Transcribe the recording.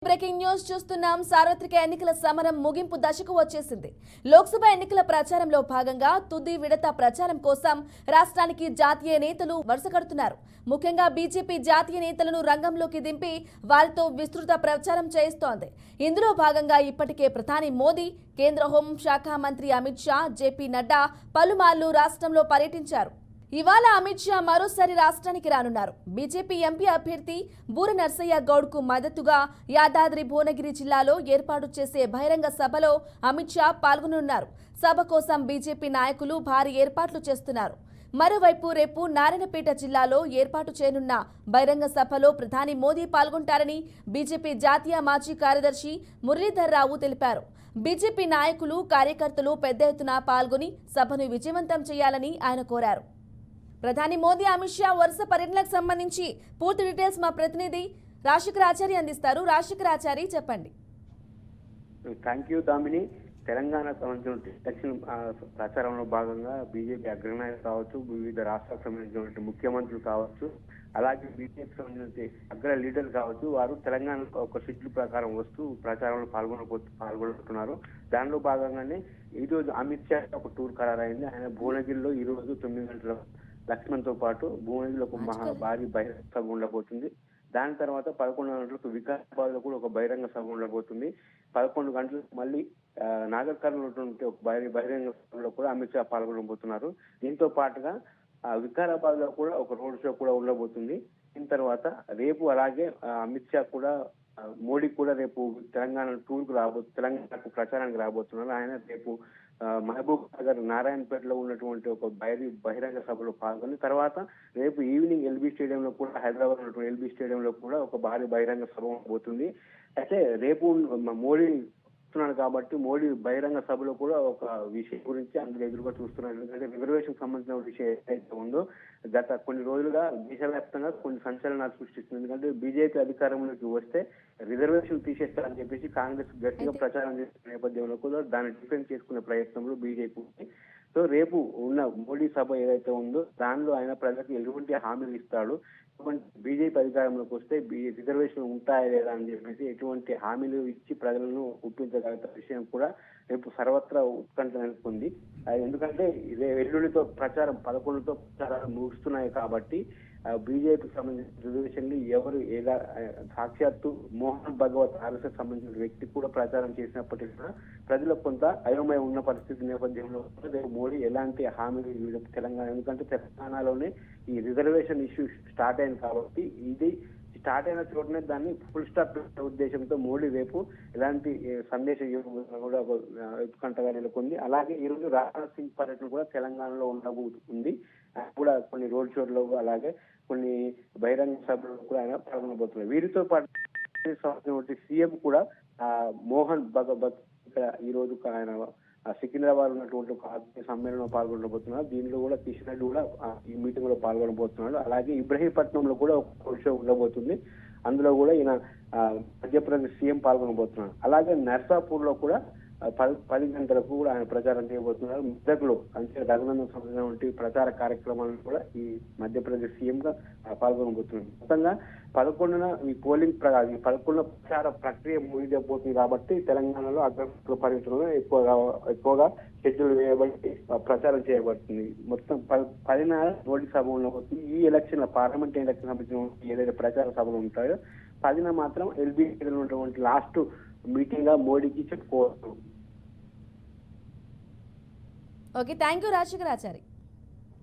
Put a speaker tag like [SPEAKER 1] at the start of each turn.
[SPEAKER 1] Breaking news చూస్తున్నాం. సార్వత్రిక ఎన్నికల సమరం ముగింపు దశకు వచ్చేసింది. లోక్సభ ఎన్నికల ప్రచారంలో భాగంగా తుది విడత ప్రచారం కోసం రాష్ట్రానికి జాతీయ నేతలు వరుసకడుతున్నారు. ముఖ్యంగా బీజేపీ జాతీయ నేతలను రంగంలోకి దింపి వారితో విస్తృత ప్రచారం చేస్తోంది. ఇందులో భాగంగా ఇప్పటికే ప్రధాని మోదీ, కేంద్ర హోంశాఖ మంత్రి అమిత్ షా, జేపీ నడ్డా పలుమార్లు రాష్ట్రంలో పర్యటించారు. ఇవాళ అమిత్ షా మరోసారి రాష్ట్రానికి రానున్నారు. బీజేపీ ఎంపీ అభ్యర్థి బూర నర్సయ్య గౌడ్ కు మద్దతుగా యాదాద్రి భువనగిరి జిల్లాలో ఏర్పాటు చేసే బహిరంగ సభలో అమిత్ షా పాల్గొనున్నారు. సభ కోసం బీజేపీ నాయకులు భారీ ఏర్పాట్లు చేస్తున్నారు. మరోవైపు రేపు నారాయణపేట జిల్లాలో ఏర్పాటు చేయనున్న బహిరంగ సభలో ప్రధాని మోదీ పాల్గొంటారని బీజేపీ జాతీయ మాజీ కార్యదర్శి మురళీధర్ రావు తెలిపారు. బీజేపీ నాయకులు, కార్యకర్తలు పెద్ద ఎత్తున పాల్గొని సభను విజయవంతం చేయాలని ఆయన కోరారు. ప్రధాని మోదీ, అమిత్ షా వరుస పర్యటనకు సంబంధించి పూర్తి డీటెయిల్స్ మా ప్రతినిధి రాజశేఖర్ ఆచారి అందిస్తారు. రాజశేఖర్ ఆచారి, చెప్పండి.
[SPEAKER 2] Thank you Damini. తెలంగాణ సంబంధించిన ఎలక్షన్ ప్రచారంలో భాగంగా బీజేపీ అగ్రనాయకులు కావచ్చు, వివిధ రాష్ట్రాలకు సంబంధించిన ముఖ్యమంత్రులు కావచ్చు, అలాగే బీజేపీ సంబంధించిన అగ్ర లీడర్లు కావచ్చు, వారు తెలంగాణ ఒక షెడ్యూల్ ప్రకారం వస్తూ ప్రచారంలో పాల్గొంటున్నారు. దానిలో భాగంగానే ఈ రోజు అమిత్ షా ఒక టూర్ ఖరారైంది. ఆయన భువనగిరిలో ఈ రోజు 9 గంటల లక్ష్మణ్ తో పాటు భువనగిరిలో ఒక భారీ బహిరంగ సభ ఉండబోతుంది. దాని తర్వాత 11 గంటలకు వికారాబాద్ లో కూడా ఒక బహిరంగ సభ ఉండబోతుంది. 11 గంటలకు మళ్ళీ నాగర్ ఉన్నటువంటి ఒక బహిరంగ సభలో కూడా అమిత్ షా పాల్గొనబోతున్నారు. దీంతో పాటుగా వికారాబాద్ లో కూడా ఒక రోడ్ షో కూడా ఉండబోతుంది. దీని తర్వాత రేపు అలాగే అమిత్ షా కూడా, మోడీ కూడా రేపు తెలంగాణ టూర్ కు తెలంగాణకు ప్రచారానికి రాబోతున్నారు. ఆయన రేపు మహబూబ్ నగర్ నారాయణపేటలో ఉన్నటువంటి ఒక బహిరంగ సభలో పాల్గొని తర్వాత రేపు ఈవినింగ్ ఎల్బీ స్టేడియంలో కూడా, హైదరాబాద్ ఉన్నటువంటి ఎల్బీ స్టేడియంలో కూడా ఒక భారీ బహిరంగ సభ ఉండబోతుంది. అయితే రేపు మోడీ చూస్తున్నాడు కాబట్టి మోడీ బహిరంగ సభలో కూడా ఒక విషయం గురించి అందరూ ఎదురుగా చూస్తున్నారు. ఎందుకంటే రిజర్వేషన్ సంబంధించిన విషయం ఏదైతే ఉందో గత కొన్ని రోజులుగా దేశవ్యాప్తంగా కొన్ని సంచలనాలు సృష్టిస్తుంది. ఎందుకంటే బీజేపీ అధికారంలోకి వస్తే రిజర్వేషన్ తీసేస్తారని చెప్పేసి కాంగ్రెస్ గట్టిగా ప్రచారం చేస్తున్న నేపథ్యంలో కూడా దాన్ని డిఫెండ్ చేసుకునే ప్రయత్నంలో బీజేపీ. సో రేపు ఉన్న మోడీ సభ ఏదైతే ఉందో దానిలో ఆయన ప్రజలకు ఎటువంటి హామీలు ఇస్తాడు, బీజేపీ అధికారంలోకి వస్తే రిజర్వేషన్ ఉంటాయా లేదా అని చెప్పేసి ఎటువంటి హామీలు ఇచ్చి ప్రజలను ఒప్పించగలిగిన విషయం కూడా రేపు సర్వత్రా ఉత్కంఠ నెలకొంది. ఎందుకంటే ఎల్లుడితో ప్రచారం 11తో ప్రచారాలు ముగుస్తున్నాయి కాబట్టి బీజేపీకి సంబంధించిన రిజర్వేషన్లు ఎవరు ఎలా, సాక్షాత్తు మోహన్ భగవత్ ఆర్ఎస్ఎస్ సంబంధించిన వ్యక్తి కూడా ప్రచారం చేసినప్పటికీ కూడా ప్రజలకు కొంత అయోమయం ఉన్న పరిస్థితి నేపథ్యంలో మోడీ ఎలాంటి హామీలు తెలంగాణ, ఎందుకంటే తెలంగాణలోనే ఈ రిజర్వేషన్ ఇష్యూ స్టార్ట్ అయింది కాబట్టి ఇది స్టార్ట్ అయిన చోటనే దాన్ని ఫుల్ స్టాప్ పెట్టే ఉద్దేశంతో మోడీ రేపు ఎలాంటి సందేశం కూడా ఉత్కంఠగా నెలకొంది. అలాగే ఈ రోజు రాజ్నాథ్ సింగ్ పర్యటన కూడా తెలంగాణలో ఉండబోతుంది. కూడా కొన్ని రోడ్ షోల్లో అలాగే కొన్ని బహిరంగ సభలో కూడా ఆయన పాల్గొనబోతున్నారు. వీరితో పాటు సీఎం కూడా మోహన్ భగవత్ ఇక్కడ ఈ రోజు ఆయన సికింద్రాబాద్ ఉన్నటువంటి ఒక ఆత్మీయ సమ్మేళనంలో పాల్గొనబోతున్నారు. దీనిలో కూడా కిషన్ రెడ్డి కూడా ఈ మీటింగ్ లో పాల్గొనబోతున్నాడు. అలాగే ఇబ్రహీంపట్నంలో కూడా ఒక షో ఉండబోతుంది. అందులో కూడా ఈయన మధ్యప్రదేశ్ సీఎం పాల్గొనబోతున్నాడు. అలాగే నర్సాపూర్ లో కూడా 10 గంటలకు కూడా ఆయన ప్రచారం చేయబోతున్నారు. మెదక్లో అంటే రఘునందన్ సంబంధించిన ప్రచార కార్యక్రమాలను కూడా ఈ మధ్యప్రదేశ్ సీఎం గా పాల్గొనబోతున్నారు. మొత్తంగా 11న ఈ పోలింగ్ 11న ప్రచార ప్రక్రియ ముగిపోతుంది కాబట్టి తెలంగాణలో అగ్ర పర్యటనలో ఎక్కువగా షెడ్యూల్ వేయబడి ప్రచారం చేయబడుతుంది. మొత్తం 10న మోడీ సభ ఉండబోతుంది. ఈ ఎలక్షన్ పార్లమెంట్ ఎలక్షన్ సంబంధించిన ఏదైతే ప్రచార సభలు ఉంటాయో 10న మాత్రం ఎల్బీ ఉన్నటువంటి లాస్ట్ మీటింగ్ గా మోడీకి చెప్పుకోవచ్చు.
[SPEAKER 1] Okay, thank you Rajasekhar Achari.